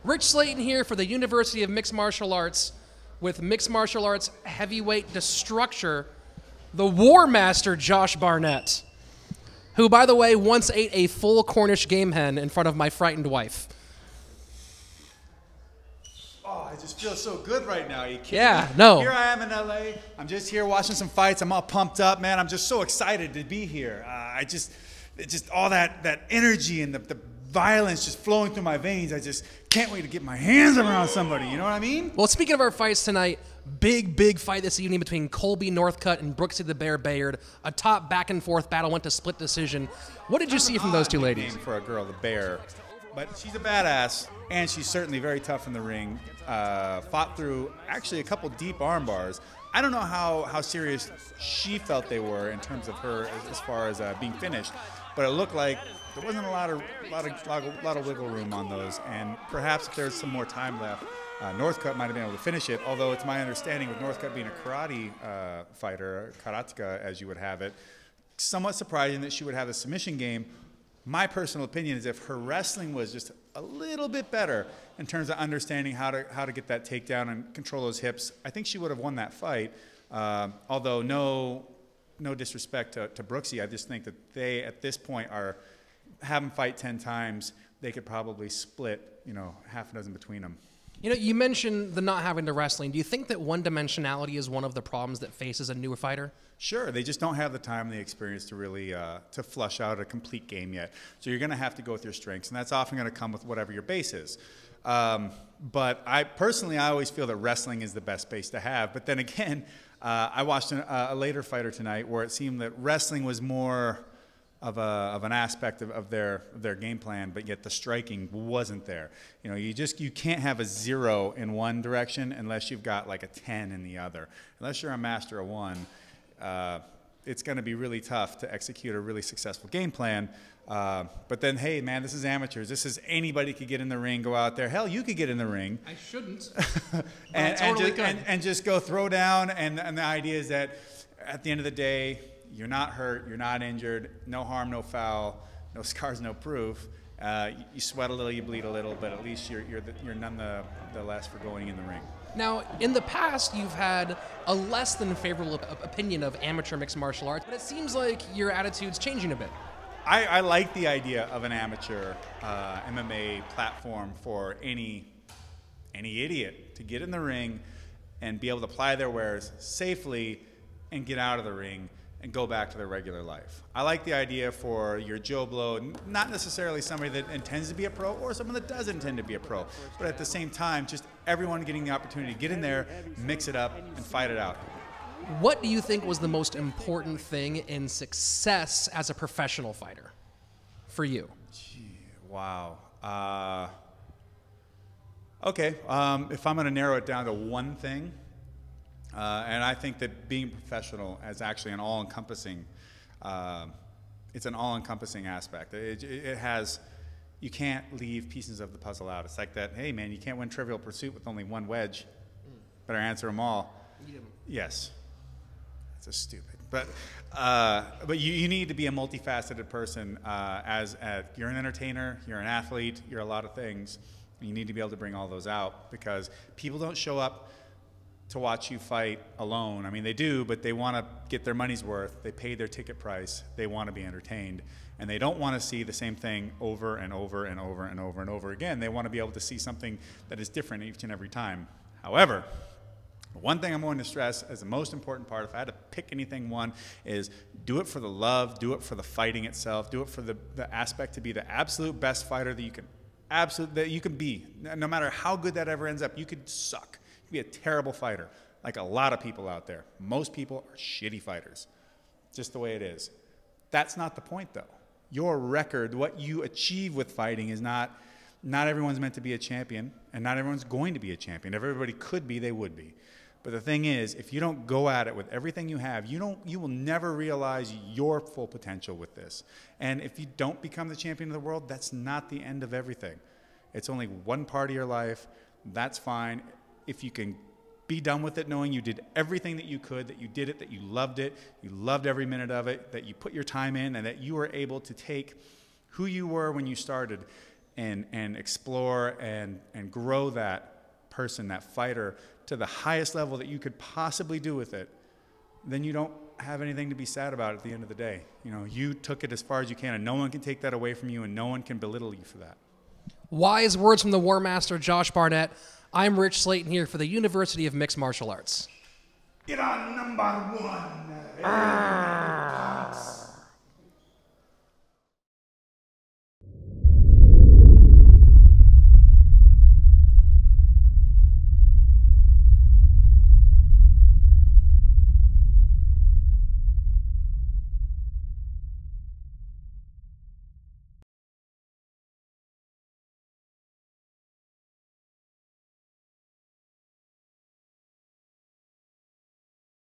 Rich Slaton here for the University of Mixed Martial Arts with Mixed Martial Arts heavyweight destructor, the Warmaster Josh Barnett, who, by the way, once ate a full Cornish game hen in front of my frightened wife. Oh, I just feel so good right now. Are you kidding Yeah, me? no. Here I am in LA. I'm just here watching some fights. I'm all pumped up, man. I'm just so excited to be here. It's just all that energy and the violence just flowing through my veins. I just can't wait to get my hands around somebody. You know what I mean? Well, speaking of our fights tonight, big fight this evening between Colby Northcutt and Brooksy the Bear Bayard. A top back-and-forth battle went to split decision. What did you see from those two ladies? For a girl, the Bear. But she's a badass, and she's certainly very tough in the ring. Fought through actually a couple deep arm bars. I don't know how serious she felt they were in terms of her as far as being finished, but it looked like there wasn't a lot of wiggle room on those. And perhaps if there's some more time left, Northcutt might have been able to finish it. Although it's my understanding with Northcutt being a karate fighter, karateka as you would have it, somewhat surprising that she would have a submission game. My personal opinion is if her wrestling was just a little bit better in terms of understanding how to get that takedown and control those hips, I think she would have won that fight. Although no disrespect to Brooksy, I just think that they at this point are have them fight 10 times. They could probably split, half a dozen between them. You mentioned the not having the wrestling. Do you think that one-dimensionality is one of the problems that faces a newer fighter? Sure, they just don't have the time and the experience to really to flush out a complete game yet. So you're going to have to go with your strengths, and that's often going to come with whatever your base is. But I always feel that wrestling is the best base to have. But then again, I watched a later fighter tonight where it seemed that wrestling was more of an aspect of their game plan, but yet the striking wasn't there. You can't have a 0 in one direction unless you've got like a 10 in the other. Unless you're a master of one, it's going to be really tough to execute a really successful game plan. But then, hey, man, this is amateurs. This is anybody could get in the ring, go out there. Hell, you could get in the ring. I shouldn't. and just go throw down. And the idea is that at the end of the day, you're not hurt, you're not injured, no harm, no foul, no scars, no proof. You sweat a little, you bleed a little, but at least you're nonetheless for going in the ring. Now, in the past, you've had a less than favorable opinion of amateur mixed martial arts, but it seems like your attitude's changing a bit. I like the idea of an amateur MMA platform for any idiot to get in the ring and be able to apply their wares safely and get out of the ring and go back to their regular life. I like the idea for your Joe Blow, not necessarily somebody that intends to be a pro or someone that does intend to be a pro, but at the same time, just everyone getting the opportunity to get in there, mix it up, and fight it out. What do you think was the most important thing in success as a professional fighter for you? Wow. Okay, if I'm going to narrow it down to one thing, and I think that being professional is actually an all-encompassing, it's an all-encompassing aspect. It has, you can't leave pieces of the puzzle out. It's like that, hey man, you can't win Trivial Pursuit with only one wedge. Better answer them all. Yes. That's stupid. But you need to be a multifaceted person. You're an entertainer, you're an athlete, you're a lot of things. You need to be able to bring all those out because people don't show up to watch you fight alone. I mean, they do, but they want to get their money's worth. They pay their ticket price. They want to be entertained. And they don't want to see the same thing over and over and over and over and over again. They want to be able to see something that is different each and every time. However, one thing I'm going to stress as the most important part, if I had to pick anything one, is do it for the love, do it for the fighting itself, do it for the aspect to be the absolute best fighter that you can be. No matter how good that ever ends up, you could suck. Be a terrible fighter, like a lot of people out there. Most people are shitty fighters, just the way it is. That's not the point, though. Your record, what you achieve with fighting is not everyone's meant to be a champion, and not everyone's going to be a champion. If everybody could be, they would be. But the thing is, if you don't go at it with everything you have, you will never realize your full potential with this. And if you don't become the champion of the world, that's not the end of everything. It's only one part of your life. That's fine. If you can be done with it knowing you did everything that you could, that you did it, that you loved every minute of it, that you put your time in, and that you were able to take who you were when you started and explore and grow that person, that fighter, to the highest level that you could possibly do with it, then you don't have anything to be sad about at the end of the day. You know, you took it as far as you can, and no one can take that away from you, and no one can belittle you for that. Wise words from the Warmaster Josh Barnett. I'm Rich Slaton here for the University of Mixed Martial Arts. Get on number one.